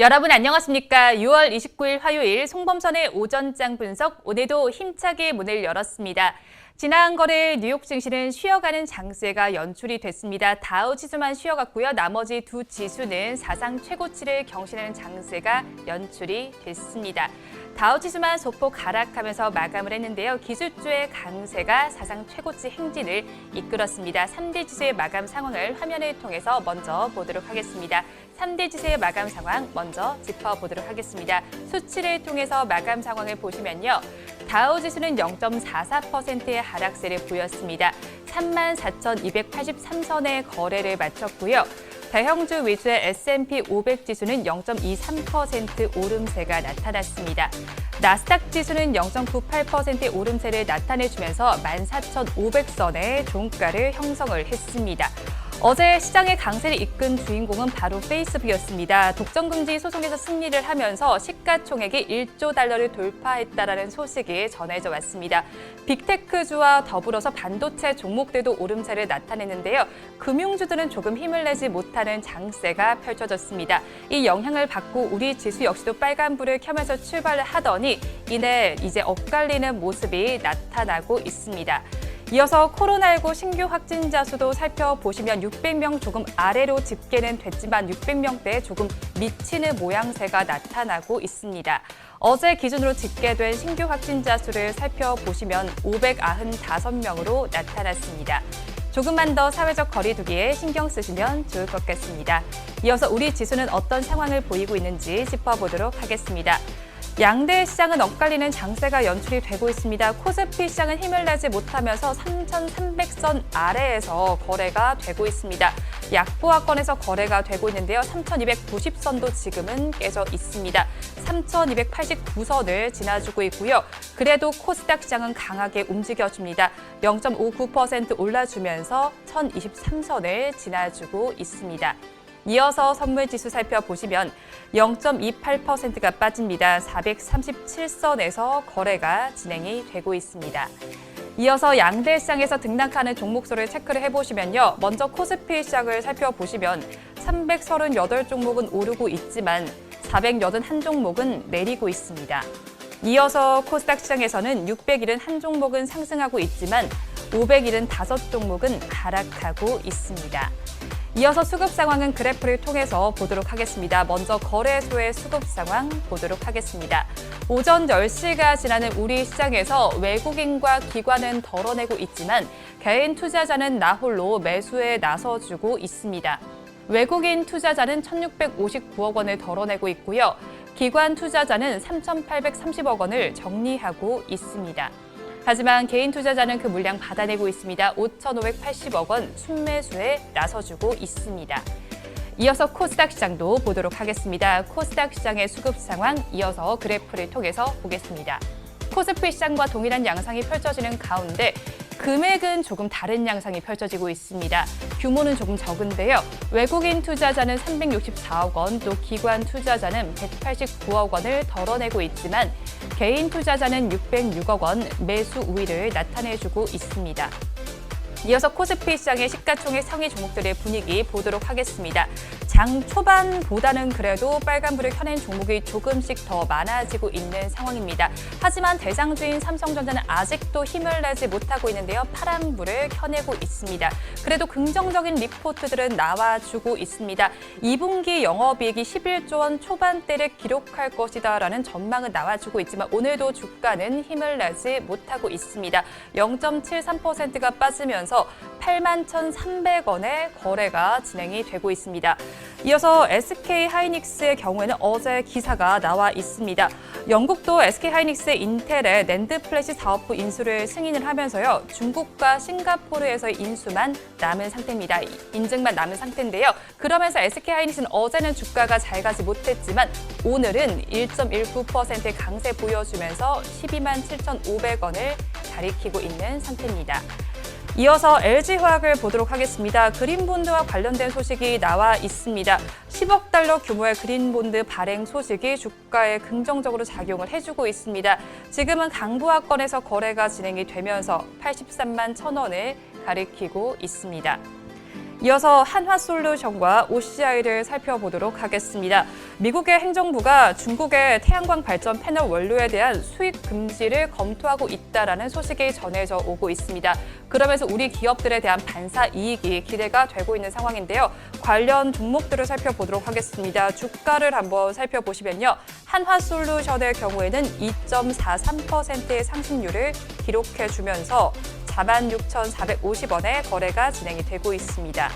여러분 안녕하십니까? 6월 29일 화요일 송범선의 오전장 분석, 오늘도 힘차게 문을 열었습니다. 지난 거래 뉴욕 증시는 쉬어가는 장세가 연출이 됐습니다. 다우 지수만 쉬어갔고요. 나머지 두 지수는 사상 최고치를 경신하는 장세가 연출이 됐습니다. 다우 지수만 소폭 하락하면서 마감을 했는데요. 기술주의 강세가 사상 최고치 행진을 이끌었습니다. 3대 지수의 마감 상황을 화면을 통해서 먼저 보도록 하겠습니다. 3대 지수의 마감 상황 먼저 짚어보도록 하겠습니다. 수치를 통해서 마감 상황을 보시면요. 다우 지수는 0.44%의 하락세를 보였습니다. 34,283선의 거래를 마쳤고요. 대형주 위주의 S&P 500 지수는 0.23% 오름세가 나타났습니다. 나스닥 지수는 0.98%의 오름세를 나타내주면서 14,500선의 종가를 형성을 했습니다. 어제 시장의 강세를 이끈 주인공은 바로 페이스북이었습니다. 독점금지 소송에서 승리를 하면서 시가총액이 1조 달러를 돌파했다라는 소식이 전해져 왔습니다. 빅테크주와 더불어서 반도체 종목들도 오름세를 나타냈는데요. 금융주들은 조금 힘을 내지 못하는 장세가 펼쳐졌습니다. 이 영향을 받고 우리 지수 역시도 빨간불을 켜면서 출발을 하더니 이내 이제 엇갈리는 모습이 나타나고 있습니다. 이어서 코로나19 신규 확진자 수도 살펴보시면 600명 조금 아래로 집계는 됐지만 600명대에 조금 미치는 모양새가 나타나고 있습니다. 어제 기준으로 집계된 신규 확진자 수를 살펴보시면 595명으로 나타났습니다. 조금만 더 사회적 거리두기에 신경 쓰시면 좋을 것 같습니다. 이어서 우리 지수는 어떤 상황을 보이고 있는지 짚어보도록 하겠습니다. 양대 시장은 엇갈리는 장세가 연출이 되고 있습니다. 코스피 시장은 힘을 내지 못하면서 3,300선 아래에서 거래가 되고 있습니다. 약보합권에서 거래가 되고 있는데요. 3,290선도 지금은 깨져 있습니다. 3,289선을 지나주고 있고요. 그래도 코스닥 시장은 강하게 움직여줍니다. 0.59% 올라주면서 1,023선을 지나주고 있습니다. 이어서 선물지수 살펴보시면 0.28%가 빠집니다. 437선에서 거래가 진행이 되고 있습니다. 이어서 양대 시장에서 등락하는 종목수를 체크를 해보시면요. 먼저 코스피 시장을 살펴보시면 338종목은 오르고 있지만 481종목은 내리고 있습니다. 이어서 코스닥 시장에서는 671종목은 상승하고 있지만 575종목은 하락하고 있습니다. 이어서 수급 상황은 그래프를 통해서 보도록 하겠습니다. 먼저 거래소의 수급 상황 보도록 하겠습니다. 오전 10시가 지나는 우리 시장에서 외국인과 기관은 덜어내고 있지만 개인 투자자는 나홀로 매수에 나서주고 있습니다. 외국인 투자자는 1,659억 원을 덜어내고 있고요. 기관 투자자는 3,830억 원을 정리하고 있습니다. 하지만 개인 투자자는 그 물량 받아내고 있습니다. 5,580억 원 순매수에 나서주고 있습니다. 이어서 코스닥 시장도 보도록 하겠습니다. 코스닥 시장의 수급 상황 이어서 그래프를 통해서 보겠습니다. 코스피 시장과 동일한 양상이 펼쳐지는 가운데 금액은 조금 다른 양상이 펼쳐지고 있습니다. 규모는 조금 적은데요. 외국인 투자자는 364억 원, 또 기관 투자자는 189억 원을 덜어내고 있지만 개인 투자자는 606억 원 매수 우위를 나타내주고 있습니다. 이어서 코스피 시장의 시가총액 상위 종목들의 분위기 보도록 하겠습니다. 장 초반보다는 그래도 빨간불을 켜낸 종목이 조금씩 더 많아지고 있는 상황입니다. 하지만 대장주인 삼성전자는 아직도 힘을 내지 못하고 있는데요. 파란불을 켜내고 있습니다. 그래도 긍정적인 리포트들은 나와주고 있습니다. 2분기 영업이익이 11조 원 초반대를 기록할 것이다라는 전망은 나와주고 있지만 오늘도 주가는 힘을 내지 못하고 있습니다. 0.73%가 빠지면서 81,300원의 거래가 진행이 되고 있습니다. 이어서 SK하이닉스의 경우에는 어제 기사가 나와 있습니다. 영국도 SK하이닉스의 인텔의 낸드 플래시 사업부 인수를 승인을 하면서요. 중국과 싱가포르에서의 인수만 남은 상태입니다. 인증만 남은 상태인데요. 그러면서 SK하이닉스는 어제는 주가가 잘 가지 못했지만 오늘은 1.19%의 강세 보여주면서 127,500원을 가리키고 있는 상태입니다. 이어서 LG화학을 보도록 하겠습니다. 그린본드와 관련된 소식이 나와 있습니다. 10억 달러 규모의 그린본드 발행 소식이 주가에 긍정적으로 작용을 해주고 있습니다. 지금은 강부하권에서 거래가 진행이 되면서 83만 1,000원을 가리키고 있습니다. 이어서 한화솔루션과 OCI를 살펴보도록 하겠습니다. 미국의 행정부가 중국의 태양광 발전 패널 원료에 대한 수입 금지를 검토하고 있다라는 소식이 전해져 오고 있습니다. 그러면서 우리 기업들에 대한 반사 이익이 기대가 되고 있는 상황인데요. 관련 종목들을 살펴보도록 하겠습니다. 주가를 한번 살펴보시면요. 한화솔루션의 경우에는 2.43%의 상승률을 기록해주면서 46,450원에 거래가 진행이 되고 있습니다.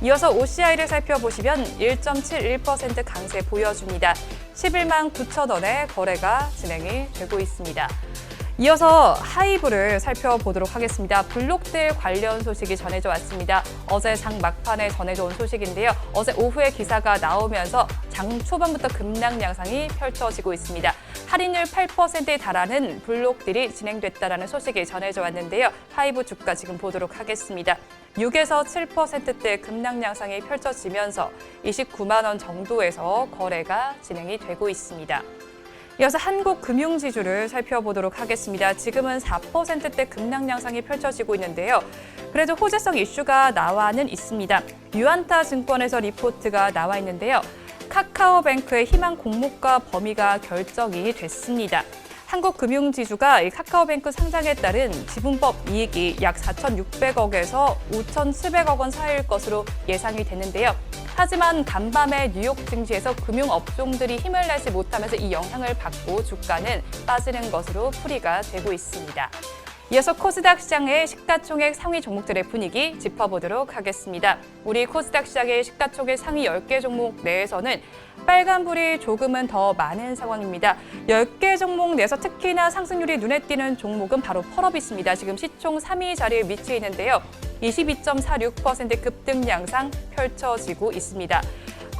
이어서 OCI를 살펴보시면 1.71% 강세 보여줍니다. 11만 9천 원에 거래가 진행이 되고 있습니다. 이어서 하이브를 살펴보도록 하겠습니다. 블록딜 관련 소식이 전해져 왔습니다. 어제 장 막판에 전해져 온 소식인데요. 어제 오후에 기사가 나오면서 장 초반부터 급락 양상이 펼쳐지고 있습니다. 할인율 8%에 달하는 블록딜이 진행됐다는 소식이 전해져 왔는데요. 하이브 주가 지금 보도록 하겠습니다. 6에서 7%대 급락 양상이 펼쳐지면서 29만 원 정도에서 거래가 진행이 되고 있습니다. 이어서 한국금융지주를 살펴보도록 하겠습니다. 지금은 4%대 급락 양상이 펼쳐지고 있는데요. 그래도 호재성 이슈가 나와는 있습니다. 유안타 증권에서 리포트가 나와 있는데요. 카카오뱅크의 희망 공모가 범위가 결정이 됐습니다. 한국금융지주가 이 카카오뱅크 상장에 따른 지분법 이익이 약 4,600억에서 5,700억 원 사이일 것으로 예상이 되는데요. 하지만 간밤에 뉴욕 증시에서 금융업종들이 힘을 내지 못하면서 이 영향을 받고 주가는 빠지는 것으로 풀이가 되고 있습니다. 이어서 코스닥 시장의 시가총액 상위 종목들의 분위기 짚어보도록 하겠습니다. 우리 코스닥 시장의 시가총액 상위 10개 종목 내에서는 빨간불이 조금은 더 많은 상황입니다. 10개 종목 내에서 특히나 상승률이 눈에 띄는 종목은 바로 펄업이 있습니다. 지금 시총 3위 자리에 위치해 있는데요. 22.46% 급등 양상 펼쳐지고 있습니다.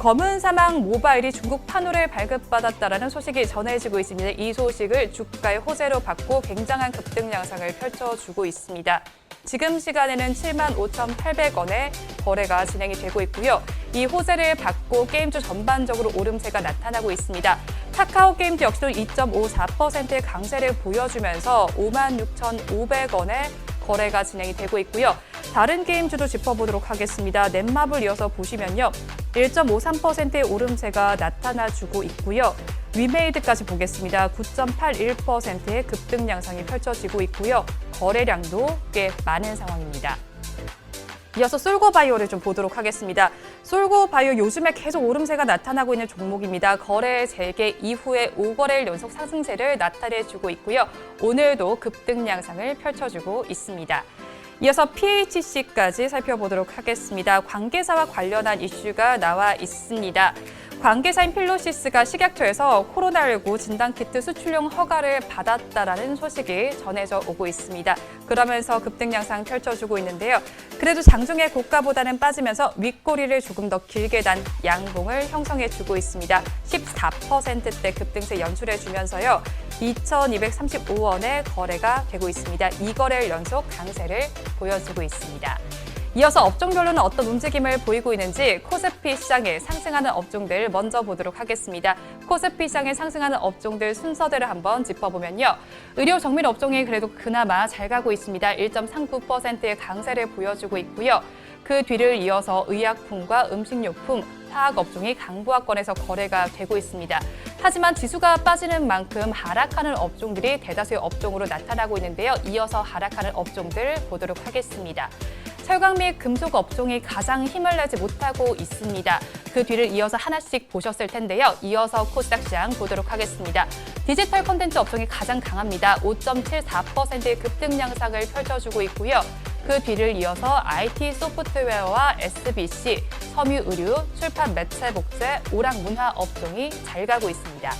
검은 사막 모바일이 중국 판호를 발급받았다라는 소식이 전해지고 있습니다. 이 소식을 주가의 호재로 받고 굉장한 급등 양상을 펼쳐주고 있습니다. 지금 시간에는 75,800원에 거래가 진행이 되고 있고요. 이 호재를 받고 게임주 전반적으로 오름세가 나타나고 있습니다. 카카오 게임즈 역시도 2.54%의 강세를 보여주면서 56,500원에 거래가 진행이 되고 있고요. 다른 게임주도 짚어보도록 하겠습니다. 넷마블 이어서 보시면요. 1.53%의 오름세가 나타나주고 있고요. 위메이드까지 보겠습니다. 9.81%의 급등 양상이 펼쳐지고 있고요. 거래량도 꽤 많은 상황입니다. 이어서 솔고바이오를 좀 보도록 하겠습니다. 솔고바이오 요즘에 계속 오름세가 나타나고 있는 종목입니다. 거래 재개 이후에 5거래일 연속 상승세를 나타내주고 있고요. 오늘도 급등 양상을 펼쳐주고 있습니다. 이어서 PHC까지 살펴보도록 하겠습니다. 관계사와 관련한 이슈가 나와 있습니다. 관계사인 필로시스가 식약처에서 코로나19 진단키트 수출용 허가를 받았다라는 소식이 전해져 오고 있습니다. 그러면서 급등 양상 펼쳐주고 있는데요. 그래도 장중에 고가보다는 빠지면서 윗꼬리를 조금 더 길게 단 양봉을 형성해주고 있습니다. 14%대 급등세 연출해주면서요. 2,235원에 거래가 되고 있습니다. 2거래일 연속 강세를 보여주고 있습니다. 이어서 업종별로는 어떤 움직임을 보이고 있는지 코스피 시장에 상승하는 업종들 먼저 보도록 하겠습니다. 코스피 시장에 상승하는 업종들 순서대로 한번 짚어보면요. 의료 정밀 업종이 그래도 그나마 잘 가고 있습니다. 1.39%의 강세를 보여주고 있고요. 그 뒤를 이어서 의약품과 음식료품, 화학업종이 강보합권에서 거래가 되고 있습니다. 하지만 지수가 빠지는 만큼 하락하는 업종들이 대다수의 업종으로 나타나고 있는데요. 이어서 하락하는 업종들 보도록 하겠습니다. 철강 및 금속 업종이 가장 힘을 내지 못하고 있습니다. 그 뒤를 이어서 하나씩 보셨을 텐데요. 이어서 코스닥 시장 보도록 하겠습니다. 디지털 콘텐츠 업종이 가장 강합니다. 5.74%의 급등 양상을 펼쳐주고 있고요. 그 뒤를 이어서 IT 소프트웨어와 SBC, 섬유의류, 출판 매체 복제, 오락 문화 업종이 잘 가고 있습니다.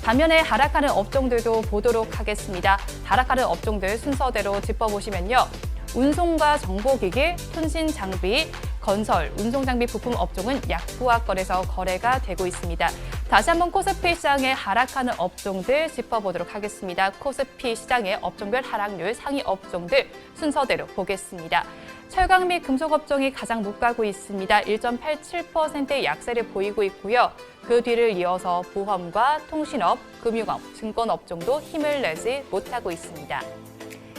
반면에 하락하는 업종들도 보도록 하겠습니다. 하락하는 업종들 순서대로 짚어보시면요. 운송과 정보기기, 통신장비, 건설, 운송장비 부품 업종은 약보합권에서 거래가 되고 있습니다. 다시 한번 코스피 시장의 하락하는 업종들 짚어보도록 하겠습니다. 코스피 시장의 업종별 하락률 상위 업종들 순서대로 보겠습니다. 철강 및 금속 업종이 가장 못 가고 있습니다. 1.87%의 약세를 보이고 있고요. 그 뒤를 이어서 보험과 통신업, 금융업, 증권업종도 힘을 내지 못하고 있습니다.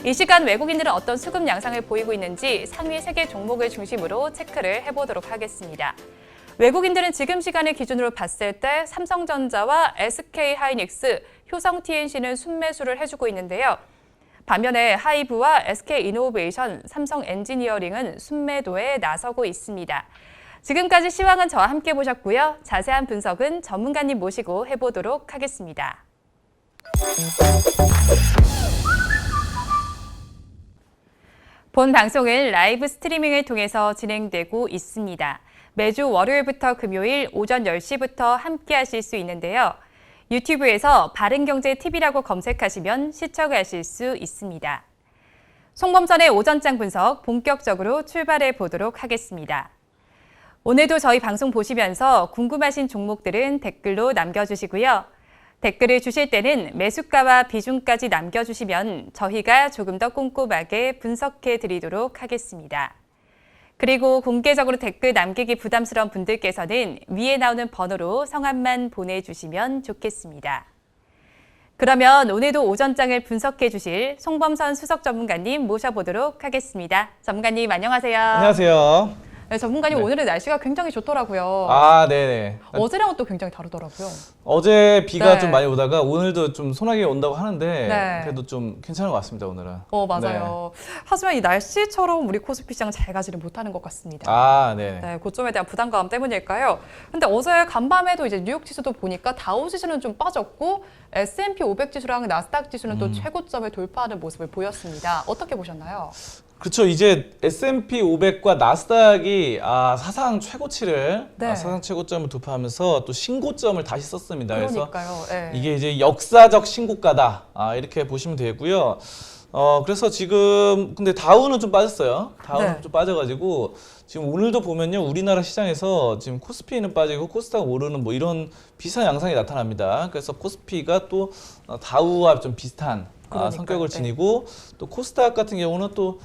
이 시간 외국인들은 어떤 수급 양상을 보이고 있는지 상위 3개 종목을 중심으로 체크를 해보도록 하겠습니다. 외국인들은 지금 시간을 기준으로 봤을 때 삼성전자와 SK하이닉스, 효성TNC는 순매수를 해주고 있는데요. 반면에 하이브와 SK이노베이션, 삼성엔지니어링은 순매도에 나서고 있습니다. 지금까지 시황은 저와 함께 보셨고요. 자세한 분석은 전문가님 모시고 해보도록 하겠습니다. 본 방송은 라이브 스트리밍을 통해서 진행되고 있습니다. 매주 월요일부터 금요일 오전 10시부터 함께 하실 수 있는데요. 유튜브에서 바른경제TV라고 검색하시면 시청하실 수 있습니다. 송범선의 오전장 분석 본격적으로 출발해 보도록 하겠습니다. 오늘도 저희 방송 보시면서 궁금하신 종목들은 댓글로 남겨주시고요. 댓글을 주실 때는 매수가와 비중까지 남겨주시면 저희가 조금 더 꼼꼼하게 분석해 드리도록 하겠습니다. 그리고 공개적으로 댓글 남기기 부담스러운 분들께서는 위에 나오는 번호로 성함만 보내주시면 좋겠습니다. 그러면 오늘도 오전장을 분석해 주실 송범선 수석 전문가님 모셔보도록 하겠습니다. 전문가님 안녕하세요. 안녕하세요. 네, 전문가님 네. 오늘은 날씨가 굉장히 좋더라고요. 아, 네네. 어제랑은 또 굉장히 다르더라고요. 어제 비가 네. 좀 많이 오다가 오늘도 좀 소나기 온다고 하는데 네. 그래도 좀 괜찮은 것 같습니다, 오늘은. 맞아요. 하지만 이 날씨처럼 우리 코스피 시장 잘 가지는 못하는 것 같습니다. 아, 네네. 네, 고점에 대한 부담감 때문일까요? 근데 어제 간밤에도 이제 뉴욕 지수도 보니까 다우 지수는 좀 빠졌고 S&P 500 지수랑 나스닥 지수는 또 최고점을 돌파하는 모습을 보였습니다. 어떻게 보셨나요? 그렇죠. 이제 S&P 500과 나스닥이 사상 최고치를 네. 사상 최고점을 돌파하면서 또 신고점을 다시 썼습니다. 그러니까요. 그래서 이게 이제 역사적 신고가다. 이렇게 보시면 되고요. 그래서 지금 근데 다우는 좀 빠졌어요. 다우는 네. 좀 빠져가지고 지금 오늘도 보면요, 우리나라 시장에서 지금 코스피는 빠지고 코스닥 오르는 뭐 이런 비슷한 양상이 나타납니다. 그래서 코스피가 또 다우와 좀 비슷한 그러니까요. 성격을 네. 지니고 또 코스닥 같은 경우는 또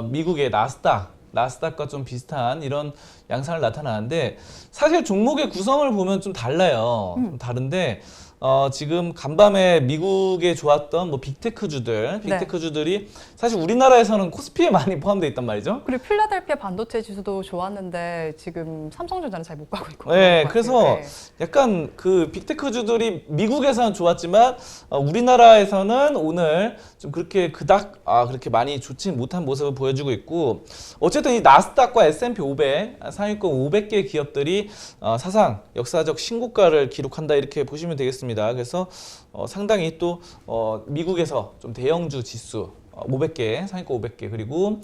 미국의 나스닥과 좀 비슷한 이런 양상을 나타나는데 사실 종목의 구성을 보면 좀 달라요. 좀 다른데 지금 간밤에 미국에 좋았던 뭐 빅테크주들이 사실 우리나라에서는 코스피에 많이 포함되어 있단 말이죠. 그리고 필라델피아 반도체 지수도 좋았는데 지금 삼성전자는 잘 못 가고 있고. 네, 그래서 약간 그 빅테크주들이 미국에서는 좋았지만 우리나라에서는 오늘 좀 그렇게 그렇게 많이 좋지 못한 모습을 보여주고 있고, 어쨌든 이 나스닥과 S&P 500 상위권 500개 기업들이 사상 역사적 신고가를 기록한다 이렇게 보시면 되겠습니다. 그래서 상당히 또 미국에서 좀 대형주 지수 500개, 상위권 500개, 그리고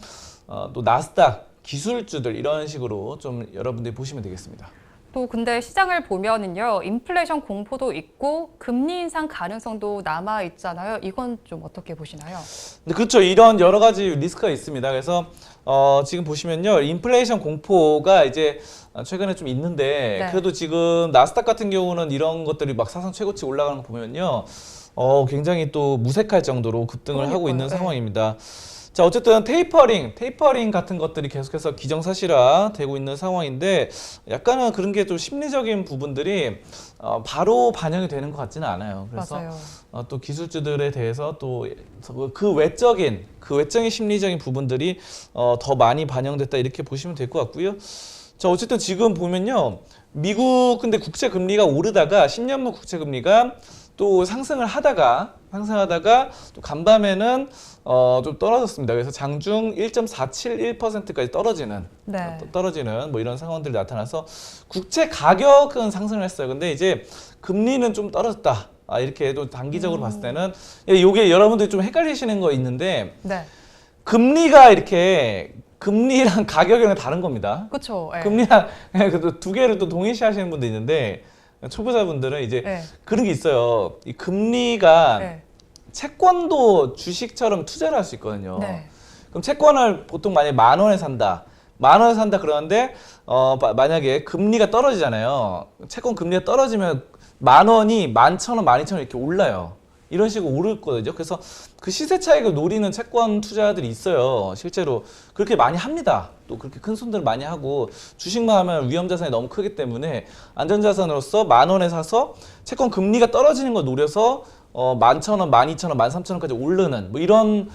또 나스닥 기술주들 이런 식으로 좀 여러분들이 보시면 되겠습니다. 또 근데 시장을 보면은요, 인플레이션 공포도 있고 금리 인상 가능성도 남아 있잖아요. 이건 좀 어떻게 보시나요? 네, 그렇죠. 이런 여러 가지 리스크가 있습니다. 그래서 지금 보시면요, 인플레이션 공포가 이제 최근에 좀 있는데 네. 그래도 지금 나스닥 같은 경우는 이런 것들이 막 사상 최고치 올라가는 거 보면요, 굉장히 또 무색할 정도로 급등을 하고 있는 네. 상황입니다. 자, 어쨌든 테이퍼링 같은 것들이 계속해서 기정사실화 되고 있는 상황인데 약간은 그런 게 좀 심리적인 부분들이 바로 반영이 되는 것 같지는 않아요. 그래서 맞아요. 또 기술주들에 대해서 또 그 외적인 심리적인 부분들이 더 많이 반영됐다 이렇게 보시면 될 것 같고요. 자, 어쨌든 지금 보면요, 미국 근데 국채 금리가 오르다가 10년물 국채 금리가 또 상승을 하다가 또 간밤에는 좀 떨어졌습니다. 그래서 장중 1.471%까지 떨어지는 뭐 이런 상황들이 나타나서 국채 가격은 상승을 했어요. 근데 이제 금리는 좀 떨어졌다. 이렇게 또 단기적으로 봤을 때는 이게 여러분들이 좀 헷갈리시는 거 있는데, 네. 금리랑 가격이랑 다른 겁니다. 그렇죠. 금리랑 그래도 두 개를 또 동일시하시는 분도 있는데, 초보자분들은 이제 그런 게 있어요. 이 금리가 채권도 주식처럼 투자를 할 수 있거든요. 네. 그럼 채권을 보통 만약에 10,000원에 산다. 10,000원에 산다 그러는데 만약에 금리가 떨어지잖아요. 채권 금리가 떨어지면 10,000원이 11,000원, 12,000원 이렇게 올라요. 이런 식으로 오를 거죠. 그래서 그 시세 차익을 노리는 채권 투자들이 있어요. 실제로 그렇게 많이 합니다. 또 그렇게 큰 손들을 많이 하고, 주식만 하면 위험 자산이 너무 크기 때문에 안전 자산으로서 10,000원에 사서 채권 금리가 떨어지는 걸 노려서 11,000원, 12,000원, 13,000원까지 오르는 뭐 이런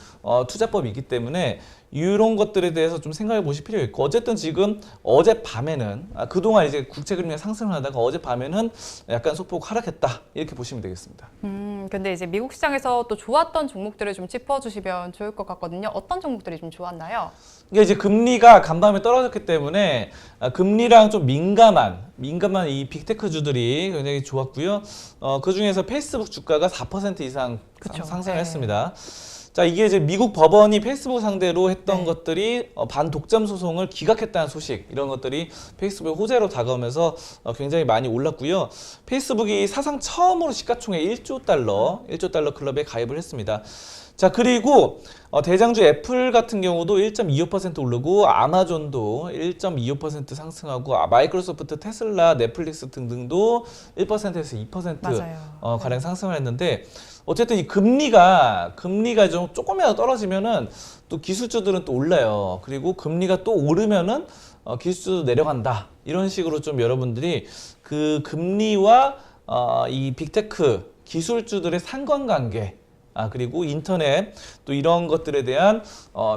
투자법이 있기 때문에 이런 것들에 대해서 좀 생각해 보실 필요가 있고, 어쨌든 지금 어젯밤에는 그동안 이제 국채 금리가 상승을 하다가 어젯밤에는 약간 소폭 하락했다 이렇게 보시면 되겠습니다. 근데 이제 미국 시장에서 또 좋았던 종목들을 좀 짚어주시면 좋을 것 같거든요. 어떤 종목들이 좀 좋았나요? 이게 이제 금리가 간밤에 떨어졌기 때문에 금리랑 좀 민감한 이 빅테크주들이 굉장히 좋았고요. 그 중에서 페이스북 주가가 4% 이상 그쵸. 상승을 네. 했습니다. 자, 이게 이제 미국 법원이 페이스북 상대로 했던 네. 것들이 반독점 소송을 기각했다는 소식, 이런 것들이 페이스북 호재로 다가오면서 굉장히 많이 올랐고요. 페이스북이 사상 처음으로 시가총액 1조 달러 클럽에 가입을 했습니다. 자, 그리고 대장주 애플 같은 경우도 1.25% 오르고, 아마존도 1.25% 상승하고, 마이크로소프트, 테슬라, 넷플릭스 등등도 1%에서 2% 맞아요. 가량 상승을 했는데, 어쨌든 이 금리가 좀 조금이라도 떨어지면은 또 기술주들은 또 올라요. 그리고 금리가 또 오르면은 기술주도 내려간다. 이런 식으로 좀 여러분들이 그 금리와 이 빅테크 기술주들의 상관관계, 그리고 인터넷 또 이런 것들에 대한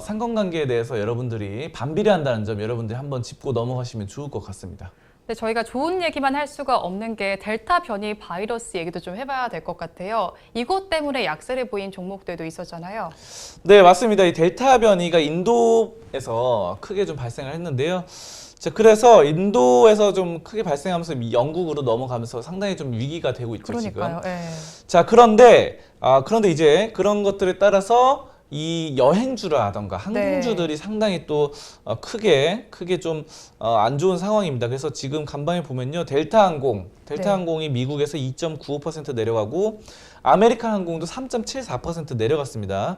상관관계에 대해서 여러분들이 반비례한다는 점 여러분들이 한번 짚고 넘어가시면 좋을 것 같습니다. 근데 저희가 좋은 얘기만 할 수가 없는 게 델타 변이 바이러스 얘기도 좀 해봐야 될 것 같아요. 이것 때문에 약세를 보인 종목들도 있었잖아요. 네, 맞습니다. 이 델타 변이가 인도에서 크게 좀 발생을 했는데요. 자, 그래서 인도에서 좀 크게 발생하면서 영국으로 넘어가면서 상당히 좀 위기가 되고 있죠, 그러니까요. 지금. 예. 자, 그런데 이제 그런 것들에 따라서 이 여행주라던가 항공주들이 상당히 또 크게 좀 안 좋은 상황입니다. 그래서 지금 간밤에 보면요, 델타항공이 미국에서 2.95% 내려가고, 아메리칸 항공도 3.74% 내려갔습니다.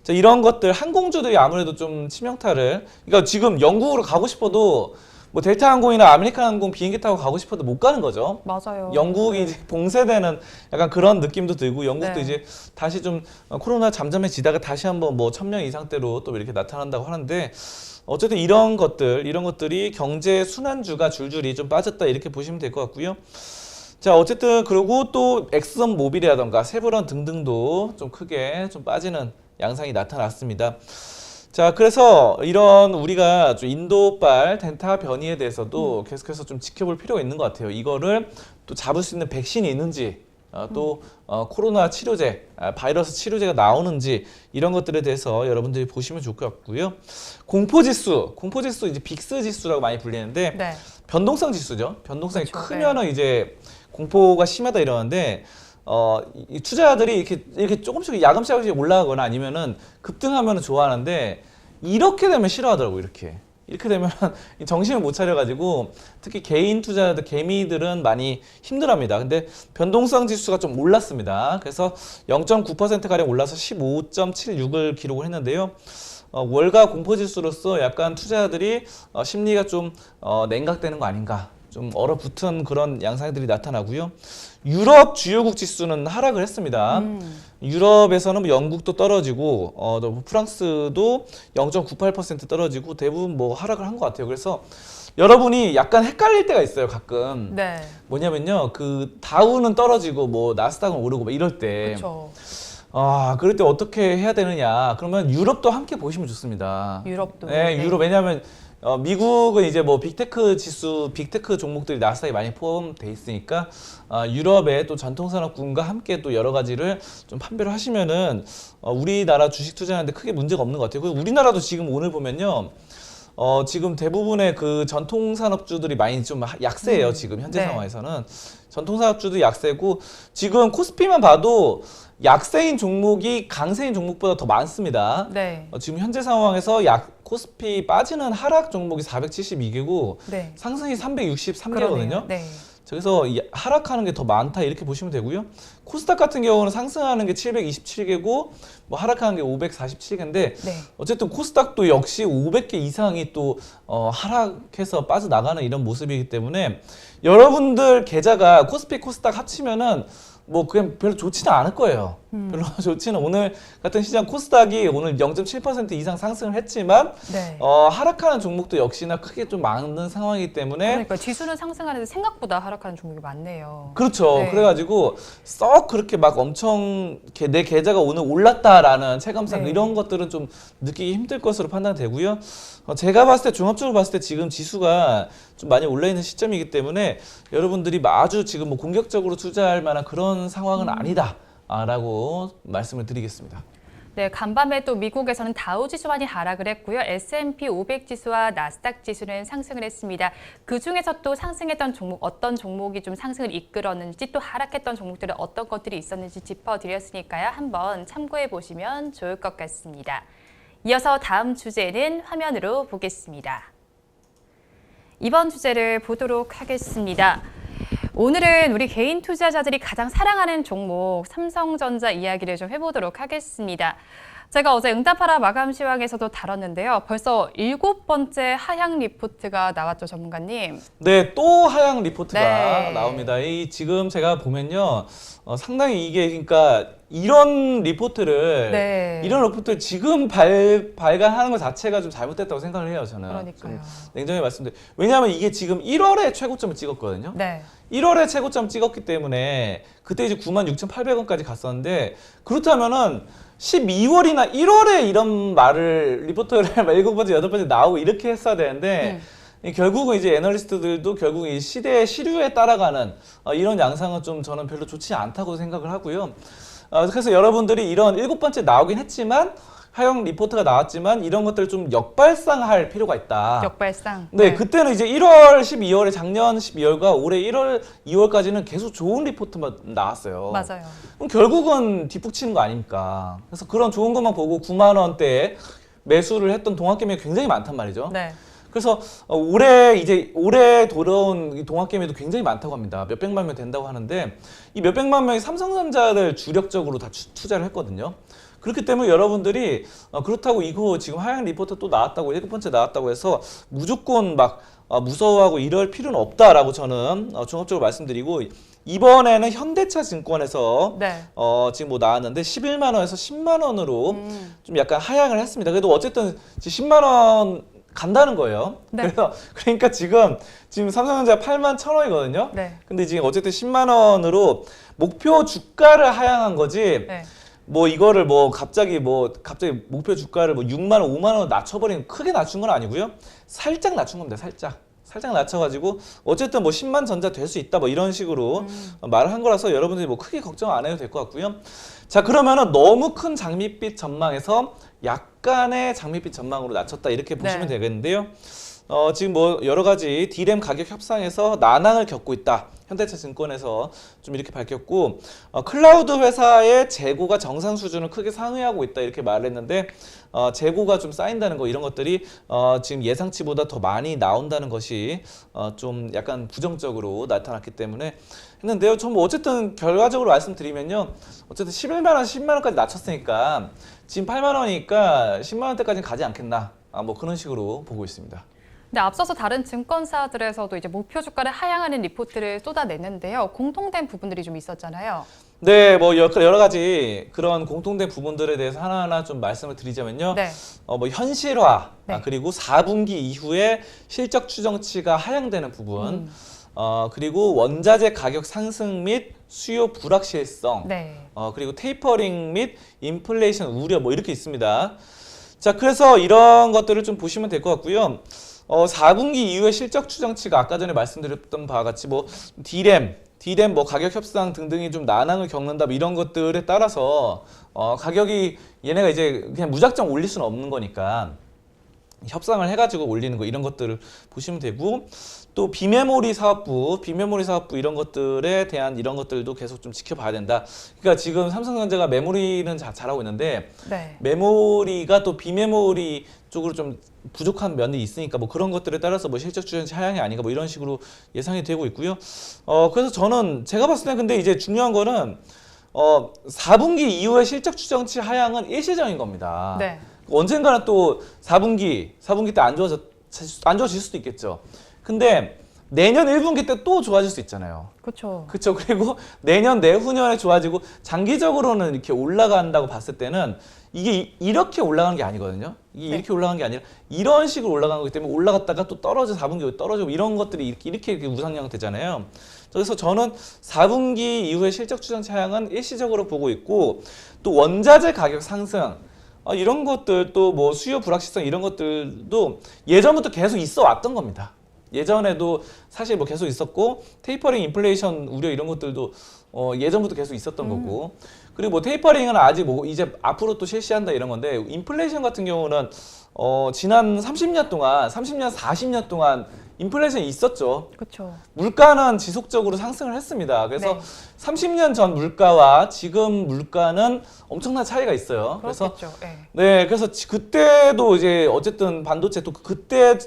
자, 이런 것들 항공주들이 아무래도 좀 치명타를, 그러니까 지금 영국으로 가고 싶어도 뭐 델타 항공이나 아메리칸 항공 비행기 타고 가고 싶어도 못 가는 거죠. 맞아요. 영국이 이제 봉쇄되는 약간 그런 느낌도 들고, 영국도 네. 이제 다시 좀 코로나 잠잠해지다가 다시 한번 뭐 1,000명 이상대로 또 이렇게 나타난다고 하는데, 어쨌든 이런 것들이 경제 순환주가 줄줄이 좀 빠졌다 이렇게 보시면 될 것 같고요. 자, 어쨌든 그리고 또 엑슨 모빌이라던가 세브론 등등도 좀 크게 좀 빠지는 양상이 나타났습니다. 자, 그래서 이런 우리가 좀 인도발 델타 변이에 대해서도 계속해서 좀 지켜볼 필요가 있는 것 같아요. 이거를 또 잡을 수 있는 백신이 있는지, 또 코로나 치료제, 바이러스 치료제가 나오는지, 이런 것들에 대해서 여러분들이 보시면 좋을 것 같고요. 공포지수 이제 빅스 지수라고 많이 불리는데, 네. 변동성 지수죠. 변동성이 그렇죠. 크면은 이제 공포가 심하다 이러는데, 이 투자자들이 이렇게 조금씩 야금씩 올라가거나 아니면은 급등하면은 좋아하는데, 이렇게 되면 싫어하더라고. 이렇게 되면 정신을 못 차려가지고, 특히 개인 투자자들, 개미들은 많이 힘들어합니다. 근데 변동성 지수가 좀 올랐습니다. 그래서 0.9% 가량 올라서 15.76을 기록을 했는데요. 월가 공포지수로서 약간 투자자들이 심리가 좀 냉각되는 거 아닌가, 좀 얼어붙은 그런 양상들이 나타나고요. 유럽 주요국 지수는 하락을 했습니다. 유럽에서는 뭐 영국도 떨어지고, 또 프랑스도 0.98% 떨어지고, 대부분 뭐 하락을 한 것 같아요. 그래서 여러분이 약간 헷갈릴 때가 있어요, 가끔. 네. 뭐냐면요, 그 다우는 떨어지고 뭐 나스닥은 오르고 막 이럴 때, 그렇죠. 그럴 때 어떻게 해야 되느냐? 그러면 유럽도 함께 보시면 좋습니다. 유럽도. 네, 유럽. 왜냐하면 미국은 이제 뭐 빅테크 종목들이 나스닥에 많이 포함돼 있으니까, 유럽의 또 전통산업군과 함께 또 여러 가지를 좀 판별을 하시면은 우리나라 주식 투자하는데 크게 문제가 없는 것 같아요. 그리고 우리나라도 지금 오늘 보면요, 지금 대부분의 그 전통산업주들이 많이 좀 약세예요. 지금 현재 네. 상황에서는 전통산업주도 약세고, 지금 코스피만 봐도 약세인 종목이 강세인 종목보다 더 많습니다. 네. 지금 현재 상황에서 코스피 빠지는 하락 종목이 472개고 네. 상승이 363개거든요. 그러네요. 네. 그래서 하락하는 게 더 많다 이렇게 보시면 되고요. 코스닥 같은 경우는 상승하는 게 727개고 뭐 하락하는 게 547개인데, 네. 어쨌든 코스닥도 역시 500개 이상이 또 하락해서 빠져나가는 이런 모습이기 때문에, 여러분들 계좌가 코스피 코스닥 합치면은 뭐 그냥 별로 좋지는 않을 거예요. 별로 좋지는 오늘 같은 시장 코스닥이 오늘 0.7% 이상 상승을 했지만 네. 하락하는 종목도 역시나 크게 좀 많은 상황이기 때문에 그러니까 지수는 상승하는데 생각보다 하락하는 종목이 많네요. 그렇죠. 네. 그래가지고 썩 그렇게 막 엄청 내 계좌가 오늘 올랐다라는 체감상 네. 이런 것들은 좀 느끼기 힘들 것으로 판단되고요. 제가 봤을 때 종합적으로 봤을 때 지금 지수가 좀 많이 올라 있는 시점이기 때문에 여러분들이 아주 지금 뭐 공격적으로 투자할 만한 그런 상황은 아니다라고 말씀을 드리겠습니다. 네, 간밤에 또 미국에서는 다우지수 많이 하락을 했고요. S&P 500 지수와 나스닥 지수는 상승을 했습니다. 그 중에서 또 상승했던 종목, 어떤 종목이 좀 상승을 이끌었는지 또 하락했던 종목들은 어떤 것들이 있었는지 짚어드렸으니까요. 한번 참고해 보시면 좋을 것 같습니다. 이어서 다음 주제는 화면으로 보겠습니다. 이번 주제를 보도록 하겠습니다. 오늘은 우리 개인 투자자들이 가장 사랑하는 종목 삼성전자 이야기를 좀 해보도록 하겠습니다. 제가 어제 응답하라 마감 시황에서도 다뤘는데요. 벌써 7번째 하향 리포트가 나왔죠, 전문가님. 네, 또 하향 리포트가 네. 나옵니다. 지금 제가 보면요, 상당히 이게 그러니까 이런 리포트를 지금 발간하는 것 자체가 좀 잘못됐다고 생각을 해요, 저는. 그러니까요. 좀 냉정히 말씀드려요. 왜냐하면 이게 지금 1월에 최고점을 찍었거든요. 네. 1월에 최고점 찍었기 때문에 그때 이제 96,800원까지 갔었는데 그렇다면은 12월이나 1월에 이런 말을 리포트를 7번째, 8번째 나오고 이렇게 했어야 되는데 결국은 이제 애널리스트들도 결국 이 시대의 시류에 따라가는 이런 양상은 좀 저는 별로 좋지 않다고 생각을 하고요. 그래서 여러분들이 이런 7번째 나오긴 했지만 하향 리포트가 나왔지만 이런 것들을 좀 역발상할 필요가 있다. 역발상. 네, 그때는 이제 1월, 12월에 작년 12월과 올해 1월, 2월까지는 계속 좋은 리포트만 나왔어요. 맞아요. 그럼 결국은 뒷북치는 거 아닙니까? 그래서 그런 좋은 것만 보고 9만 원대에 매수를 했던 동학개미가 굉장히 많단 말이죠. 네. 그래서 올해 돌아온 이 동학개미도 굉장히 많다고 합니다. 몇백만 명 된다고 하는데 이 몇백만 명이 삼성전자를 주력적으로 다 투자를 했거든요. 그렇기 때문에 여러분들이 그렇다고 이거 지금 하향 리포트 또 나왔다고 7번째 나왔다고 해서 무조건 막 무서워하고 이럴 필요는 없다라고 저는 종합적으로 말씀드리고 이번에는 현대차증권에서 네. 지금 뭐 나왔는데 11만 원에서 10만 원으로 좀 약간 하향을 했습니다. 그래도 어쨌든 10만 원 간다는 거예요. 네. 그러니까 지금 삼성전자 8만 1,000원이거든요. 네. 근데 지금 어쨌든 10만 원으로 목표 주가를 하향한 거지. 네. 뭐 이거를 갑자기 목표 주가를 6만 원, 5만 원 낮춰버리면 크게 낮춘 건 아니고요. 살짝 낮춘 겁니다. 살짝 낮춰가지고 어쨌든 10만 전자 될 수 있다 이런 식으로 말을 한 거라서 여러분들이 크게 걱정 안 해도 될 것 같고요. 자, 그러면은 너무 큰 장밋빛 전망에서 약간의 장밋빛 전망으로 낮췄다 이렇게 보시면 네. 되겠는데요. 지금 여러 가지 D램 가격 협상에서 난항을 겪고 있다. 현대차 증권에서 좀 이렇게 밝혔고 클라우드 회사의 재고가 정상 수준을 크게 상회하고 있다 이렇게 말을 했는데 재고가 좀 쌓인다는 거 이런 것들이 지금 예상치보다 더 많이 나온다는 것이 좀 약간 부정적으로 나타났기 때문에 했는데요. 전 어쨌든 결과적으로 말씀드리면요. 어쨌든 11만 원, 10만 원까지 낮췄으니까 지금 8만 원이니까 10만 원대까지는 가지 않겠나 그런 식으로 보고 있습니다. 근데 앞서서 다른 증권사들에서도 이제 목표 주가를 하향하는 리포트를 쏟아냈는데요. 공통된 부분들이 좀 있었잖아요. 네, 여러 가지 그런 공통된 부분들에 대해서 하나하나 좀 말씀을 드리자면요. 네. 현실화, 네. 그리고 4분기 이후에 실적 추정치가 하향되는 부분, 그리고 원자재 가격 상승 및 수요 불확실성, 네. 그리고 테이퍼링 및 인플레이션 우려 이렇게 있습니다. 자, 그래서 이런 것들을 좀 보시면 될 것 같고요. 4분기 이후에 실적 추정치가 아까 전에 말씀드렸던 바와 같이 D램 가격 협상 등등이 좀 난항을 겪는다 이런 것들에 따라서 가격이 얘네가 이제 그냥 무작정 올릴 수는 없는 거니까 협상을 해가지고 올리는 거 이런 것들을 보시면 되고 또 비메모리 사업부 이런 것들에 대한 이런 것들도 계속 좀 지켜봐야 된다. 그러니까 지금 삼성전자가 메모리는 잘하고 있는데 네. 메모리가 또 비메모리 쪽으로 좀 부족한 면이 있으니까 그런 것들에 따라서 실적 추정치 하향이 아닌가 이런 식으로 예상이 되고 있고요. 그래서 저는 제가 봤을 때 근데 이제 중요한 거는 4분기 이후에 실적 추정치 하향은 일시적인 겁니다. 네. 언젠가는 또 4분기 때 안 좋아질 수도 있겠죠. 근데 내년 1분기 때 또 좋아질 수 있잖아요. 그렇죠. 그렇죠. 그리고 내년 내후년에 좋아지고 장기적으로는 이렇게 올라간다고 봤을 때는 이게 이렇게 올라가는 게 아니거든요. 이게 네. 이렇게 올라가는 게 아니라 이런 식으로 올라가는 거기 때문에 올라갔다가 또 떨어져 4분기 떨어지고 이런 것들이 이렇게 우상향 되잖아요. 그래서 저는 4분기 이후에 실적 추정 차양은 일시적으로 보고 있고 또 원자재 가격 상승 이런 것들 또 뭐 수요 불확실성 이런 것들도 예전부터 계속 있어 왔던 겁니다. 예전에도 사실 뭐 계속 있었고 테이퍼링 인플레이션 우려 이런 것들도 예전부터 계속 있었던 거고 그리고 뭐 테이퍼링은 아직 뭐 이제 앞으로 또 실시한다 이런 건데 인플레이션 같은 경우는 지난 30년 동안 30년 40년 동안 인플레이션이 있었죠. 그렇죠. 물가는 지속적으로 상승을 했습니다. 그래서 네. 30년 전 물가와 지금 물가는 엄청난 차이가 있어요. 그렇겠죠. 네, 그래서 그때도 이제 어쨌든 반도체 또 그때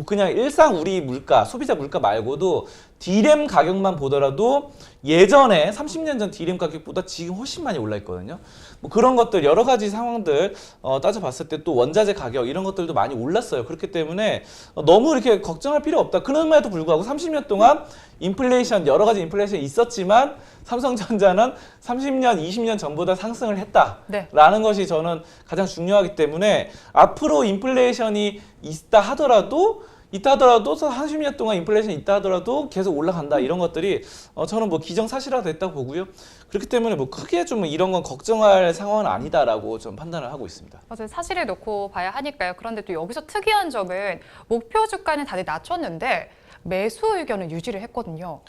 그냥 일상 우리 물가, 소비자 물가 말고도 디램 가격만 보더라도 예전에 30년 전 디램 가격보다 지금 훨씬 많이 올라 있거든요. 뭐 그런 것들 여러 가지 상황들 따져봤을 때 또 원자재 가격 이런 것들도 많이 올랐어요. 그렇기 때문에 너무 이렇게 걱정할 필요 없다. 그럼에도 불구하고 30년 동안 인플레이션 여러 가지 인플레이션이 있었지만 삼성전자는 30년, 20년 전보다 상승을 했다라는 것이 저는 가장 중요하기 때문에 앞으로 인플레이션이 있다 하더라도 30년 동안 인플레이션이 있다 하더라도 계속 올라간다 이런 것들이 저는 뭐 기정사실화 됐다고 보고요. 그렇기 때문에 뭐 크게 좀 이런 건 걱정할 상황은 아니다라고 좀 판단을 하고 있습니다. 맞아요. 사실을 놓고 봐야 하니까요. 그런데 또 여기서 특이한 점은 목표 주가는 다들 낮췄는데 매수 의견은 유지를 했거든요.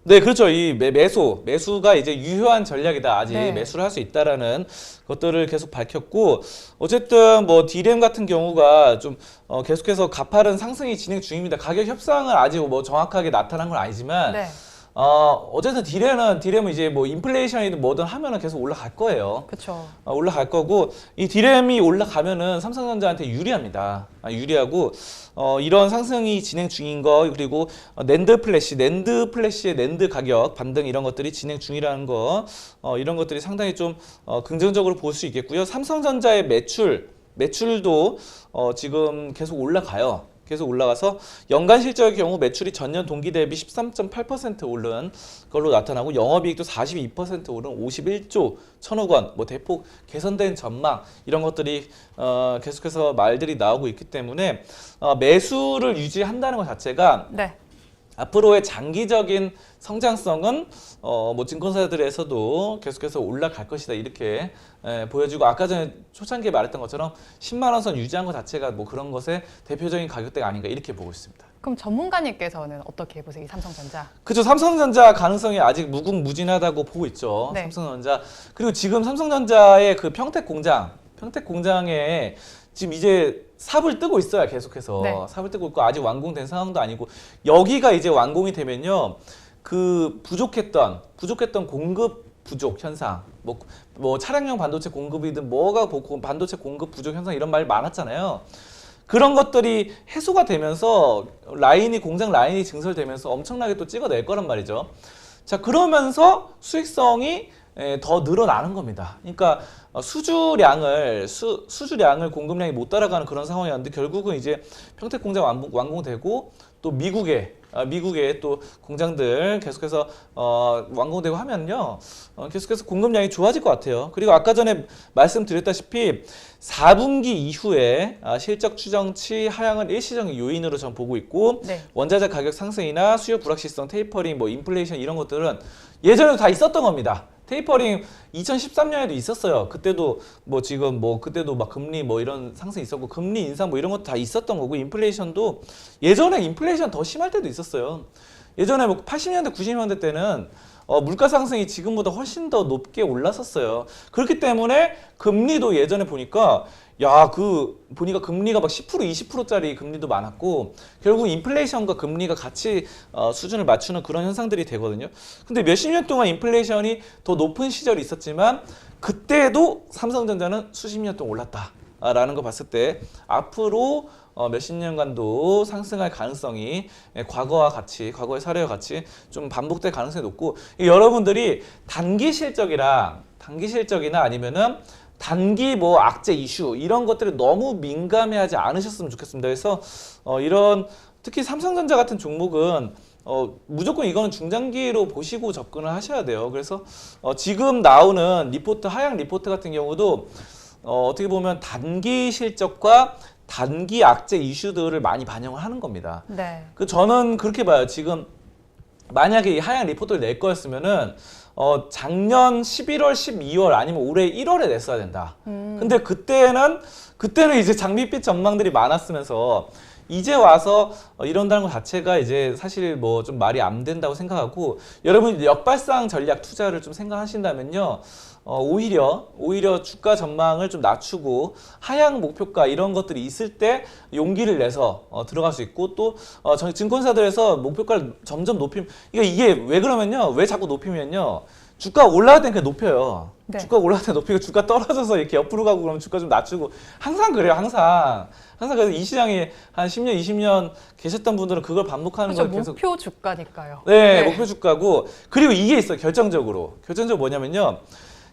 네, 그렇죠. 이 매수가 이제 유효한 전략이다. 아직 네. 매수를 할 수 있다라는 것들을 계속 밝혔고, 어쨌든 뭐 디램 같은 경우가 좀 계속해서 가파른 상승이 진행 중입니다. 가격 협상은 아직 뭐 정확하게 나타난 건 아니지만, 네. 어쨌든 디램은 이제 뭐 인플레이션이든 뭐든 하면은 계속 올라갈 거예요. 그렇죠. 올라갈 거고 이 디램이 올라가면은 삼성전자한테 유리합니다. 유리하고 이런 상승이 진행 중인 거 그리고 낸드 플래시의 낸드 가격 반등 이런 것들이 진행 중이라는 거 이런 것들이 상당히 좀 긍정적으로 볼 수 있겠고요. 삼성전자의 매출도 지금 계속 올라가요. 계속 올라가서 연간 실적의 경우 매출이 전년 동기 대비 13.8% 오른 걸로 나타나고 영업이익도 42% 오른 51조 1천억 원, 뭐 대폭 개선된 전망 이런 것들이 계속해서 말들이 나오고 있기 때문에 매수를 유지한다는 것 자체가 네. 앞으로의 장기적인 성장성은 뭐 증권사들에서도 계속해서 올라갈 것이다 이렇게 보여지고 아까 전에 초창기에 말했던 것처럼 10만 원 선 유지한 것 자체가 뭐 그런 것의 대표적인 가격대가 아닌가 이렇게 보고 있습니다. 그럼 전문가님께서는 어떻게 보세요? 이 삼성전자? 그렇죠. 삼성전자 가능성이 아직 무궁무진하다고 보고 있죠. 네. 삼성전자 그리고 지금 삼성전자의 그 평택 공장에 지금 이제 삽을 뜨고 있어요. 계속해서 네. 삽을 뜨고 있고 아직 완공된 상황도 아니고 여기가 이제 완공이 되면요 그 부족했던 공급 부족 현상 뭐 차량용 반도체 공급이든 반도체 공급 부족 현상 이런 말 많았잖아요. 그런 것들이 해소가 되면서 공장 라인이 증설되면서 엄청나게 또 찍어낼 거란 말이죠. 자 그러면서 수익성이 더 늘어나는 겁니다. 그러니까 수주량을 공급량이 못 따라가는 그런 상황이었는데 결국은 이제 평택 공장 완공되고 또 미국의 또 공장들 계속해서 완공되고 하면요 계속해서 공급량이 좋아질 것 같아요. 그리고 아까 전에 말씀드렸다시피 4분기 이후에 실적 추정치 하향은 일시적인 요인으로 전 보고 있고 네. 원자재 가격 상승이나 수요 불확실성, 테이퍼링, 뭐 인플레이션 이런 것들은 예전에도 다 있었던 겁니다. 테이퍼링 2013년에도 있었어요. 그때도 뭐 지금 뭐 그때도 막 금리 뭐 이런 상승 있었고 금리 인상 뭐 이런 것도 다 있었던 거고 인플레이션도 예전에 인플레이션 더 심할 때도 있었어요. 예전에 뭐 80년대 90년대 때는 물가 상승이 지금보다 훨씬 더 높게 올랐었어요. 그렇기 때문에 금리도 예전에 보니까 보니까 금리가 막 10% 20%짜리 금리도 많았고 결국 인플레이션과 금리가 같이 수준을 맞추는 그런 현상들이 되거든요. 근데 몇십 년 동안 인플레이션이 더 높은 시절이 있었지만 그때도 삼성전자는 수십 년 동안 올랐다라는 거 봤을 때 앞으로 몇십 년간도 상승할 가능성이 과거의 사례와 같이 좀 반복될 가능성이 높고 여러분들이 단기 실적이나 아니면은 단기 뭐 악재 이슈 이런 것들을 너무 민감해하지 않으셨으면 좋겠습니다. 그래서 이런 특히 삼성전자 같은 종목은 무조건 이거는 중장기로 보시고 접근을 하셔야 돼요. 그래서 지금 나오는 리포트, 하향 리포트 같은 경우도 어떻게 보면 단기 실적과 단기 악재 이슈들을 많이 반영을 하는 겁니다. 네. 저는 그렇게 봐요. 지금 만약에 이 하향 리포트를 낼 거였으면은 작년 11월, 12월 아니면 올해 1월에 냈어야 된다. 근데 그때는 이제 장밋빛 전망들이 많았으면서 이제 와서 이런다는 것 자체가 이제 사실 뭐 좀 말이 안 된다고 생각하고, 여러분 역발상 전략 투자를 좀 생각하신다면요. 오히려 주가 전망을 좀 낮추고 하향 목표가 이런 것들이 있을 때 용기를 내서 들어갈 수 있고, 또 증권사들에서 목표가를 점점 높이면, 이게 왜 그러면요, 왜 자꾸 높이면요, 주가 올라갈 땐 그냥 높여요. 네. 주가 올라갈 때 높이고 주가 떨어져서 이렇게 옆으로 가고 그러면 주가 좀 낮추고, 항상 그래요. 항상 그래서 이 시장에 한 10년 20년 계셨던 분들은 그걸 반복하는 그렇죠. 걸 계속. 목표 주가니까요. 네, 목표 주가고. 그리고 이게 있어요. 결정적으로 뭐냐면요,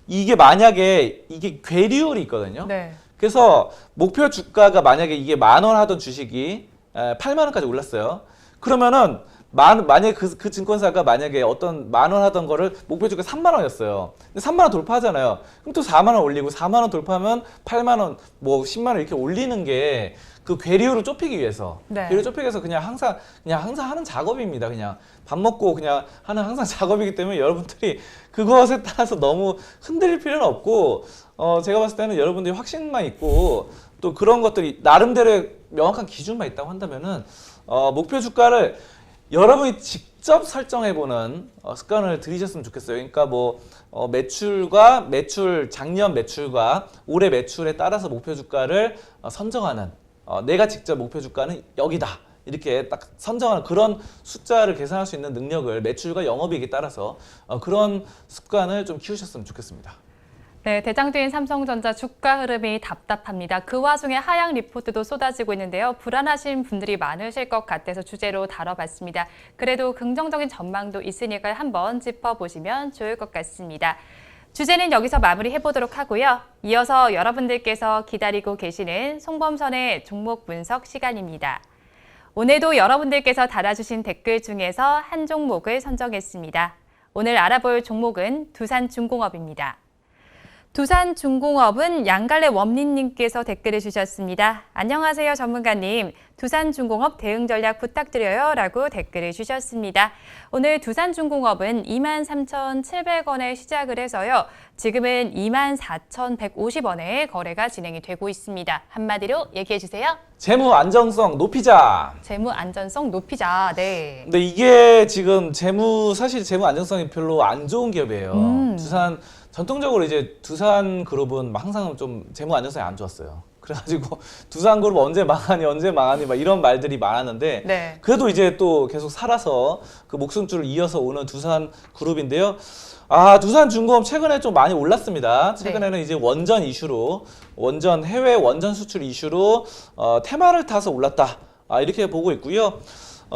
이게 만약에 이게 괴리율이 있거든요. 네. 그래서 목표 주가가 만약에 이게 10,000원 하던 주식이 80,000원까지 올랐어요. 그러면은 만약에 그 증권사가 만약에 어떤 10,000원 하던 거를 목표 주가 30,000원이었어요. 근데 30,000원 돌파하잖아요. 그럼 또 40,000원 올리고, 40,000원 돌파하면 80,000원, 뭐 10,000원 이렇게 올리는 게 그 괴리율을 좁히기 위해서. 네. 괴리율 좁히기 위해서 그냥 항상 하는 작업입니다. 그냥 밥 먹고 그냥 하는 항상 작업이기 때문에 여러분들이 그것에 따라서 너무 흔들릴 필요는 없고, 제가 봤을 때는 여러분들이 확신만 있고, 또 그런 것들이 나름대로 명확한 기준만 있다고 한다면은, 목표 주가를 여러분이 직접 설정해보는 습관을 들이셨으면 좋겠어요. 그러니까 뭐 작년 매출과 올해 매출에 따라서 목표 주가를 선정하는, 내가 직접 목표 주가는 여기다 이렇게 딱 선정하는 그런 숫자를 계산할 수 있는 능력을, 매출과 영업이익에 따라서 그런 습관을 좀 키우셨으면 좋겠습니다. 네, 대장주인 삼성전자 주가 흐름이 답답합니다. 그 와중에 하향 리포트도 쏟아지고 있는데요. 불안하신 분들이 많으실 것 같아서 주제로 다뤄봤습니다. 그래도 긍정적인 전망도 있으니까 한번 짚어보시면 좋을 것 같습니다. 주제는 여기서 마무리해보도록 하고요. 이어서 여러분들께서 기다리고 계시는 송범선의 종목 분석 시간입니다. 오늘도 여러분들께서 달아주신 댓글 중에서 한 종목을 선정했습니다. 오늘 알아볼 종목은 두산중공업입니다. 두산중공업은 양갈래 원민님께서 댓글을 주셨습니다. 안녕하세요, 전문가님. 두산중공업 대응 전략 부탁드려요 라고 댓글을 주셨습니다. 오늘 두산중공업은 23,700원에 시작을 해서요. 지금은 24,150원에 거래가 진행이 되고 있습니다. 한마디로 얘기해 주세요. 재무 안정성 높이자. 재무 안전성 높이자. 네. 근데 이게 지금 사실 재무 안정성이 별로 안 좋은 기업이에요. 전통적으로 이제 두산그룹은 항상 좀 재무 안정성이 안 좋았어요. 그래가지고 두산그룹 언제 망하니 막 이런 말들이 많았는데, 네. 그래도 이제 또 계속 살아서 그 목숨줄을 이어서 오는 두산그룹인데요. 두산중공업 최근에 좀 많이 올랐습니다. 최근에는 이제 해외 원전 수출 이슈로 테마를 타서 올랐다. 이렇게 보고 있고요.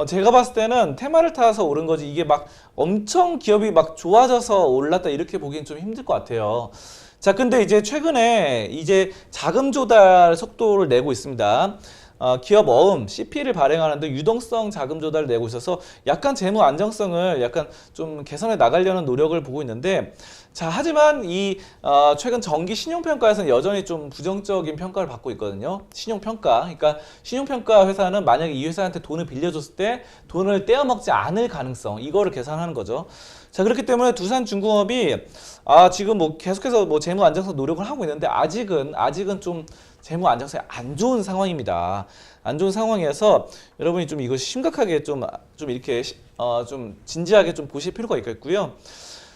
제가 봤을 때는 테마를 타서 오른 거지, 이게 막 엄청 기업이 막 좋아져서 올랐다 이렇게 보기엔 좀 힘들 것 같아요. 자, 근데 이제 최근에 이제 자금 조달 속도를 내고 있습니다. 기업 CP를 발행하는데 유동성 자금 조달을 내고 있어서 약간 재무 안정성을 약간 좀 개선해 나가려는 노력을 보고 있는데, 자, 하지만 최근 정기 신용평가에서는 여전히 좀 부정적인 평가를 받고 있거든요. 신용평가. 그러니까 신용평가 회사는 만약에 이 회사한테 돈을 빌려줬을 때 돈을 떼어먹지 않을 가능성, 이거를 계산하는 거죠. 자, 그렇기 때문에 두산중공업이 지금 뭐 계속해서 뭐 재무 안정성 노력을 하고 있는데 아직은 좀 재무 안정성이 안 좋은 상황입니다. 안 좋은 상황이어서 여러분이 좀 이거 심각하게 좀 이렇게 좀 진지하게 좀 보실 필요가 있겠고요.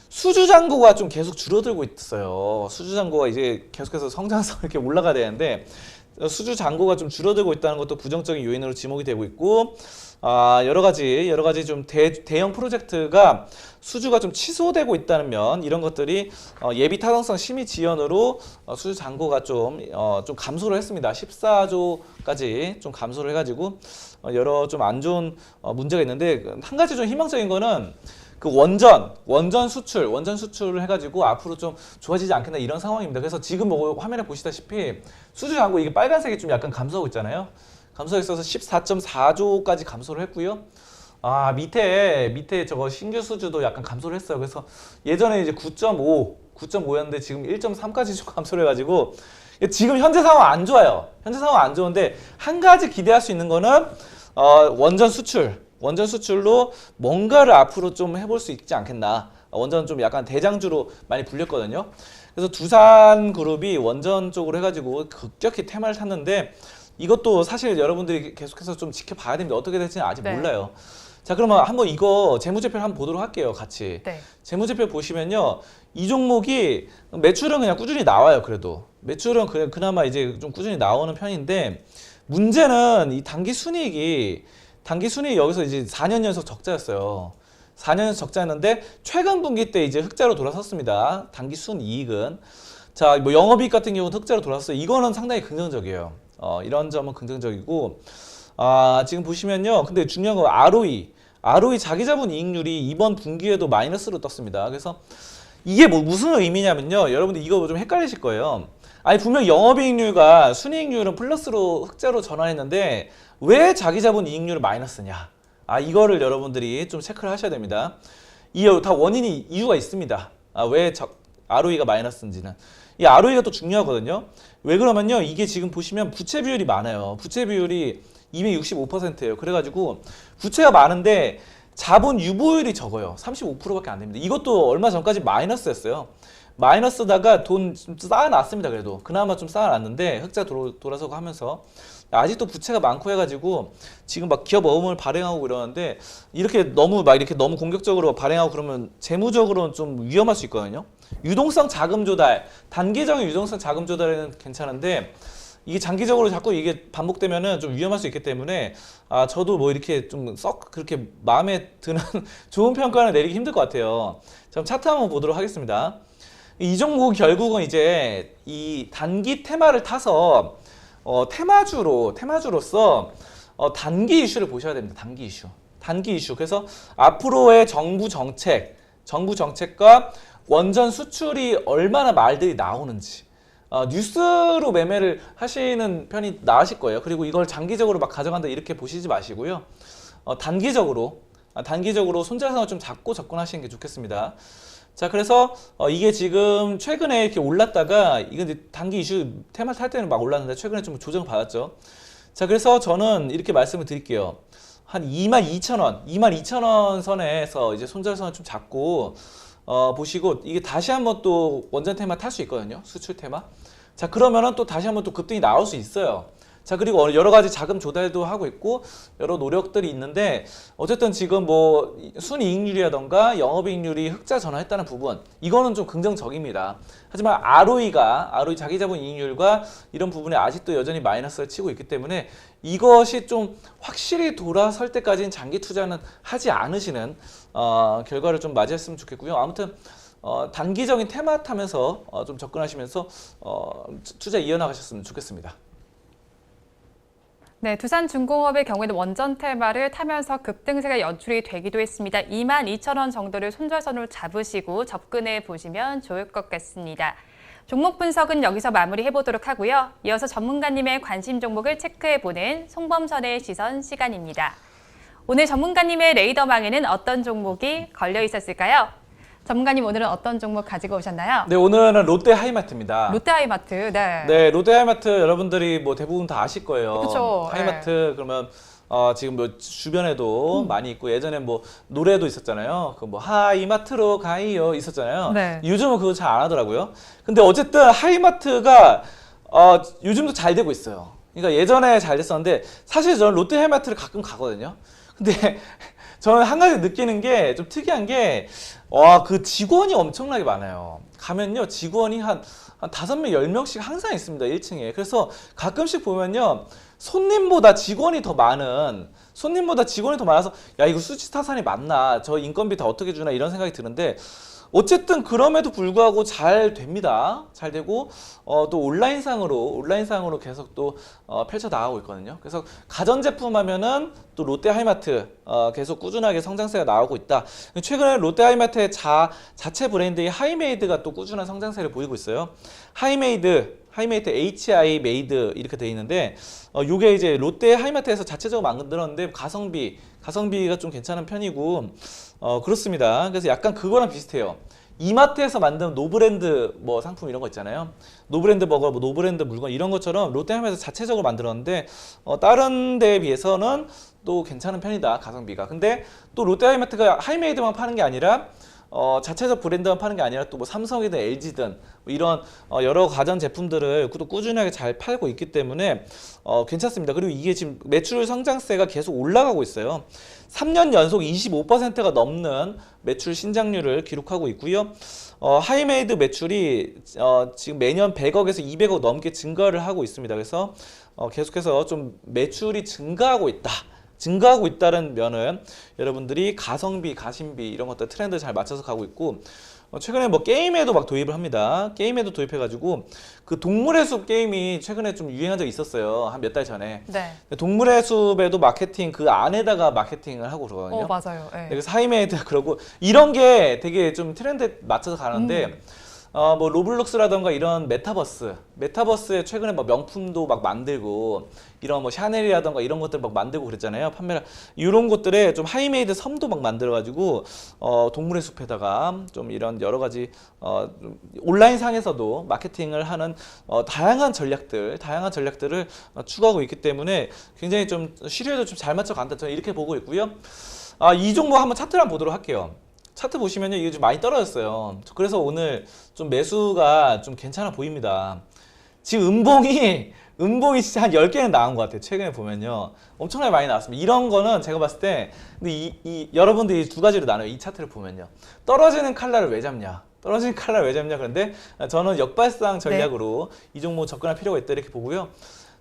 수주 잔고가 좀 계속 줄어들고 있어요. 수주 잔고가 이제 계속해서 성장성 이렇게 올라가야 되는데, 수주 잔고가 좀 줄어들고 있다는 것도 부정적인 요인으로 지목이 되고 있고, 여러 가지 좀 대형 프로젝트가 수주가 좀 취소되고 있다는 면, 이런 것들이 예비 타당성 심의 지연으로 수주 잔고가 좀 감소를 했습니다. 14조까지 좀 감소를 해가지고 여러 좀 안 좋은 문제가 있는데, 한 가지 좀 희망적인 거는 그 원전 수출을 해가지고 앞으로 좀 좋아지지 않겠나, 이런 상황입니다. 그래서 지금 뭐 화면에 보시다시피 수주 잔고 이게 빨간색이 좀 약간 감소하고 있잖아요. 감소하고 있어서 14.4조까지 감소를 했고요. 밑에 저거 신규 수주도 약간 감소를 했어요. 그래서 예전에 이제 9.5였는데 지금 1.3까지 좀 감소를 해가지고 지금 현재 상황 안 좋아요. 현재 상황 안 좋은데 한 가지 기대할 수 있는 거는 원전 수출로 뭔가를 앞으로 좀 해볼 수 있지 않겠나. 원전 좀 약간 대장주로 많이 불렸거든요. 그래서 두산그룹이 원전 쪽으로 해가지고 급격히 테마를 탔는데 이것도 사실 여러분들이 계속해서 좀 지켜봐야 됩니다. 어떻게 될지는 아직 네. 몰라요. 자, 그러면 한번 이거 재무제표를 한번 보도록 할게요. 같이. 네. 재무제표 보시면요. 이 종목이 매출은 그냥 꾸준히 나와요. 그래도. 매출은 그나마 이제 좀 꾸준히 나오는 편인데 문제는 이 단기 순이익이 여기서 이제 4년 연속 적자였어요. 4년 연속 적자였는데 최근 분기 때 이제 흑자로 돌아섰습니다. 단기 순이익은. 자, 뭐 영업이익 같은 경우는 흑자로 돌아섰어요. 이거는 상당히 긍정적이에요. 이런 점은 긍정적이고 지금 보시면요. 근데 중요한 건 ROE 자기자본 이익률이 이번 분기에도 마이너스로 떴습니다. 그래서 이게 무슨 의미냐면요. 여러분들 이거 좀 헷갈리실 거예요. 아니 분명 영업이익률과 순이익률은 플러스로 흑자로 전환했는데 왜 자기자본 이익률은 마이너스냐? 이거를 여러분들이 좀 체크를 하셔야 됩니다. 이게 다 이유가 있습니다. 왜 ROE가 마이너스인지는. 이 ROE가 또 중요하거든요. 왜 그러면요. 이게 지금 보시면 부채 비율이 많아요. 부채 비율이 265%예요. 그래가지고 부채가 많은데 자본 유보율이 적어요. 35%밖에 안 됩니다. 이것도 얼마 전까지 마이너스였어요. 마이너스다가 돈 좀 쌓아놨습니다. 그래도 그나마 좀 쌓아놨는데 흑자 돌아서고 하면서 아직도 부채가 많고 해가지고 지금 막 기업 어음을 발행하고 이러는데 이렇게 너무 공격적으로 발행하고 그러면 재무적으로는 좀 위험할 수 있거든요. 유동성 자금 조달, 단기적인 유동성 자금 조달에는 괜찮은데 이게 장기적으로 자꾸 이게 반복되면은 좀 위험할 수 있기 때문에 저도 뭐 이렇게 좀 썩 그렇게 마음에 드는 좋은 평가를 내리기 힘들 것 같아요. 그럼 차트 한번 보도록 하겠습니다. 이 종목 결국은 이제 이 단기 테마를 타서 테마주로서 단기 이슈를 보셔야 됩니다. 단기 이슈. 그래서 앞으로의 정부 정책과 원전 수출이 얼마나 말들이 나오는지 뉴스로 매매를 하시는 편이 나으실 거예요. 그리고 이걸 장기적으로 막 가져간다 이렇게 보시지 마시고요. 단기적으로 손절상을 좀 잡고 접근하시는 게 좋겠습니다. 자, 그래서 이게 지금 최근에 이렇게 올랐다가 이건 이제 단기 이슈 테마 탈 때는 막 올랐는데 최근에 좀 조정을 받았죠. 자, 그래서 저는 이렇게 말씀을 드릴게요. 한 22,000원 선에서 이제 손절선을 좀 잡고 보시고 이게 다시 한번 또 원전 테마 탈 수 있거든요. 수출 테마. 자, 그러면은 또 다시 한번 또 급등이 나올 수 있어요. 자, 그리고 여러 가지 자금 조달도 하고 있고 여러 노력들이 있는데 어쨌든 지금 뭐 순이익률이라던가 영업이익률이 흑자 전환했다는 부분 이거는 좀 긍정적입니다. 하지만 ROE 자기자본 이익률과 이런 부분에 아직도 여전히 마이너스를 치고 있기 때문에 이것이 좀 확실히 돌아설 때까지는 장기 투자는 하지 않으시는 결과를 좀 맞이했으면 좋겠고요. 아무튼 단기적인 테마 타면서 좀 접근하시면서 투자 이어나가셨으면 좋겠습니다. 네, 두산중공업의 경우에는 원전 테마를 타면서 급등세가 연출이 되기도 했습니다. 22,000원 정도를 손절선으로 잡으시고 접근해 보시면 좋을 것 같습니다. 종목 분석은 여기서 마무리해 보도록 하고요. 이어서 전문가님의 관심 종목을 체크해 보는 송범선의 시선 시간입니다. 오늘 전문가님의 레이더망에는 어떤 종목이 걸려 있었을까요? 전문가님 오늘은 어떤 종목 가지고 오셨나요? 네, 오늘은 롯데 하이마트입니다. 롯데 하이마트, 네. 네, 롯데 하이마트 여러분들이 뭐 대부분 다 아실 거예요. 그쵸, 하이마트 네. 그러면 지금 뭐 주변에도 많이 있고 예전에 뭐 노래도 있었잖아요. 그 뭐 하이마트로 가이요 있었잖아요. 네. 요즘은 그거 잘 안 하더라고요. 근데 어쨌든 하이마트가 요즘도 잘 되고 있어요. 그러니까 예전에 잘 됐었는데 사실 저는 롯데 하이마트를 가끔 가거든요. 근데 저는 한 가지 느끼는 게 좀 특이한 게 그 직원이 엄청나게 많아요. 가면요 직원이 한 5명, 10명씩 항상 있습니다. 1층에. 그래서 가끔씩 보면요 손님보다 직원이 더 많아서 야 이거 수지타산이 맞나? 저 인건비 다 어떻게 주나? 이런 생각이 드는데 어쨌든 그럼에도 불구하고 잘 됩니다. 잘 되고 또 온라인상으로 계속 또 펼쳐 나가고 있거든요. 그래서 가전제품 하면은 또 롯데 하이마트 계속 꾸준하게 성장세가 나오고 있다. 최근에 롯데 하이마트의 자체 브랜드의 하이메이드가 또 꾸준한 성장세를 보이고 있어요. 하이메이드 하이메이트 HI 메이드 이렇게 돼 있는데 요게 이제 롯데 하이마트에서 자체적으로 만들었는데 가성비가 좀 괜찮은 편이고 그렇습니다. 그래서 약간 그거랑 비슷해요. 이마트에서 만든 노브랜드 뭐 상품 이런 거 있잖아요. 노브랜드 버거, 뭐 노브랜드 물건 이런 것처럼 롯데 하이마트에서 자체적으로 만들었는데 다른 데에 비해서는 또 괜찮은 편이다, 가성비가. 근데 또 롯데 하이마트가 하이메이드만 파는 게 아니라 자체적 브랜드만 파는 게 아니라 또 뭐 삼성이든 LG든 뭐 이런 여러 가전 제품들을 또 꾸준하게 잘 팔고 있기 때문에 괜찮습니다. 그리고 이게 지금 매출 성장세가 계속 올라가고 있어요. 3년 연속 25%가 넘는 매출 신장률을 기록하고 있고요. 하이메이드 매출이 지금 매년 100억에서 200억 넘게 증가를 하고 있습니다. 그래서 계속해서 좀 매출이 증가하고 있다는 면은 여러분들이 가성비, 가심비 이런 것들 트렌드 잘 맞춰서 가고 있고 최근에 뭐 게임에도 막 도입을 합니다. 게임에도 도입해가지고 그 동물의 숲 게임이 최근에 좀 유행한 적이 있었어요. 한 몇 달 전에. 네. 동물의 숲에도 마케팅 그 안에다가 마케팅을 하고 그러거든요. 맞아요. 네. 그래서 하이메이드 그러고 이런 게 되게 좀 트렌드에 맞춰서 가는데 뭐 로블록스라던가 이런 메타버스에 최근에 막 명품도 막 만들고 이런 뭐 샤넬이라던가 이런 것들 막 만들고 그랬잖아요. 판매를 이런 것들에 좀 하이메이드 섬도 막 만들어가지고 동물의 숲에다가 좀 이런 여러 가지 온라인 상에서도 마케팅을 하는 다양한 전략들을 추구하고 있기 때문에 굉장히 좀 시류에도 좀 잘 맞춰 간다. 저는 이렇게 보고 있고요. 이 종목 한번 차트를 한번 보도록 할게요. 차트 보시면요, 이게 좀 많이 떨어졌어요. 그래서 오늘 좀 매수가 좀 괜찮아 보입니다. 지금 음봉이 진짜 한 10개는 나온 것 같아요. 최근에 보면요. 엄청나게 많이 나왔습니다. 이런 거는 제가 봤을 때, 근데 여러분들이 두 가지로 나눠요. 이 차트를 보면요. 떨어지는 칼날을 왜 잡냐? 그런데 저는 역발상 전략으로 이 종목 접근할 필요가 있다 이렇게 보고요.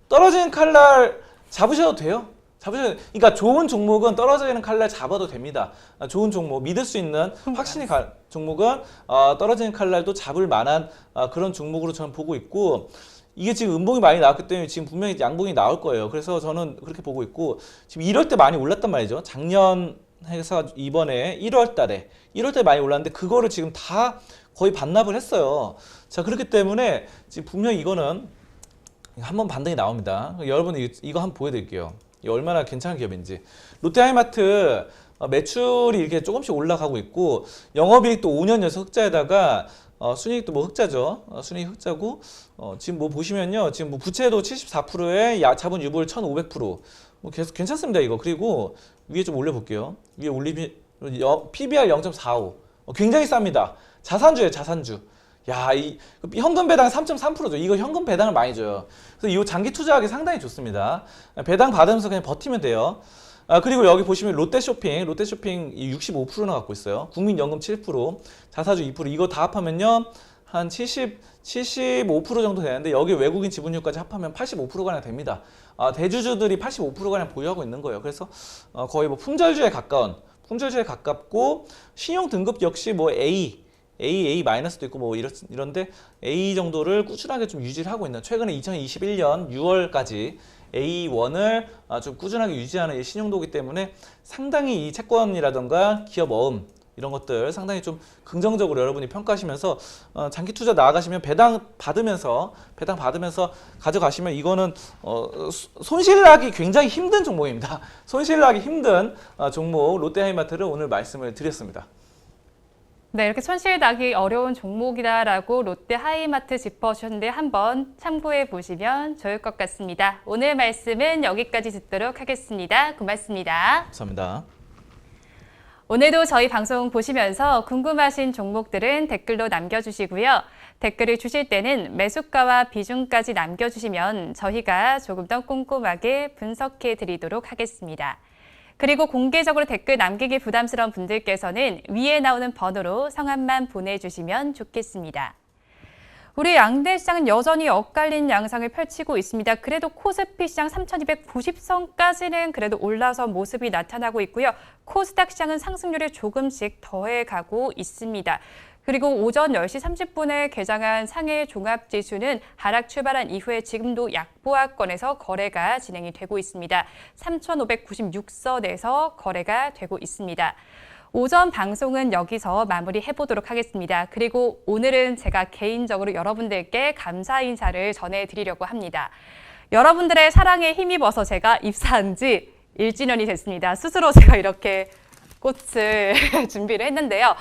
떨어지는 칼날 잡으셔도 돼요. 그러니까 좋은 종목은 떨어지는 칼날 잡아도 됩니다. 좋은 종목, 믿을 수 있는 확신이 종목은 떨어지는 칼날도 잡을 만한 그런 종목으로 저는 보고 있고 이게 지금 음봉이 많이 나왔기 때문에 지금 분명히 양봉이 나올 거예요. 그래서 저는 그렇게 보고 있고 지금 이럴 때 많이 올랐단 말이죠. 작년 해서 이번에 1월 달에 많이 올랐는데 그거를 지금 다 거의 반납을 했어요. 자, 그렇기 때문에 지금 분명히 이거는 한번 반등이 나옵니다. 여러분 이거 한번 보여드릴게요. 얼마나 괜찮은 기업인지. 롯데하이마트 매출이 이렇게 조금씩 올라가고 있고 영업이익도 5년 연속 흑자에다가 순이익도 뭐 흑자죠. 순이익 흑자고 지금 뭐 보시면요. 지금 뭐 부채도 74%에 자본 유보율 1,500%. 뭐 계속 괜찮습니다, 이거. 그리고 위에 좀 올려 볼게요. 위에 올리면 PBR 0.45. 굉장히 쌉니다. 자산주. 야, 이 현금 배당 3.3%죠. 이거 현금 배당을 많이 줘요. 그래서 이 장기 투자하기 상당히 좋습니다. 배당 받으면서 그냥 버티면 돼요. 그리고 여기 보시면 롯데쇼핑 65%나 갖고 있어요. 국민연금 7%, 자사주 2%. 이거 다 합하면요. 한 75% 정도 되는데 여기 외국인 지분율까지 합하면 85%가량 됩니다. 대주주들이 85%가량 보유하고 있는 거예요. 그래서 거의 뭐 품절주에 가깝고 신용 등급 역시 뭐 A 마이너스도 있고 뭐 이런데 A 정도를 꾸준하게 좀 유지를 하고 있는 최근에 2021년 6월까지 A1을 좀 꾸준하게 유지하는 이 신용도이기 때문에 상당히 이 채권이라던가 기업 어음 이런 것들 상당히 좀 긍정적으로 여러분이 평가하시면서 장기 투자 나아가시면 배당 받으면서 가져가시면 이거는 손실나기 굉장히 힘든 종목입니다. 손실나기 힘든 종목 롯데하이마트를 오늘 말씀을 드렸습니다. 네, 이렇게 손실 나기 어려운 종목이다라고 롯데 하이마트 짚어주셨는데 한번 참고해 보시면 좋을 것 같습니다. 오늘 말씀은 여기까지 듣도록 하겠습니다. 고맙습니다. 감사합니다. 오늘도 저희 방송 보시면서 궁금하신 종목들은 댓글로 남겨주시고요. 댓글을 주실 때는 매수가와 비중까지 남겨주시면 저희가 조금 더 꼼꼼하게 분석해 드리도록 하겠습니다. 그리고 공개적으로 댓글 남기기 부담스러운 분들께서는 위에 나오는 번호로 성함만 보내주시면 좋겠습니다. 우리 양대 시장은 여전히 엇갈린 양상을 펼치고 있습니다. 그래도 코스피 시장 3,290선까지는 그래도 올라선 모습이 나타나고 있고요. 코스닥 시장은 상승률이 조금씩 더해가고 있습니다. 그리고 오전 10시 30분에 개장한 상해 종합지수는 하락 출발한 이후에 지금도 약보합권에서 거래가 진행이 되고 있습니다. 3,596선에서 거래가 되고 있습니다. 오전 방송은 여기서 마무리해보도록 하겠습니다. 그리고 오늘은 제가 개인적으로 여러분들께 감사 인사를 전해드리려고 합니다. 여러분들의 사랑에 힘입어서 제가 입사한 지 1주년이 됐습니다. 스스로 제가 이렇게 꽃을 준비를 했는데요.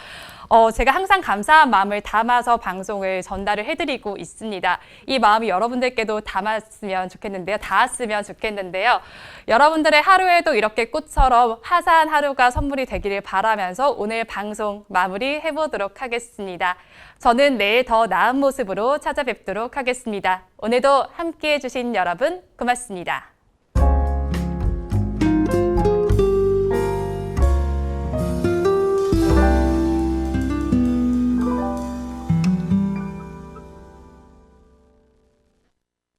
제가 항상 감사한 마음을 담아서 방송을 전달을 해드리고 있습니다. 이 마음이 여러분들께도 닿았으면 좋겠는데요. 여러분들의 하루에도 이렇게 꽃처럼 화사한 하루가 선물이 되기를 바라면서 오늘 방송 마무리해보도록 하겠습니다. 저는 내일 더 나은 모습으로 찾아뵙도록 하겠습니다. 오늘도 함께해 주신 여러분 고맙습니다.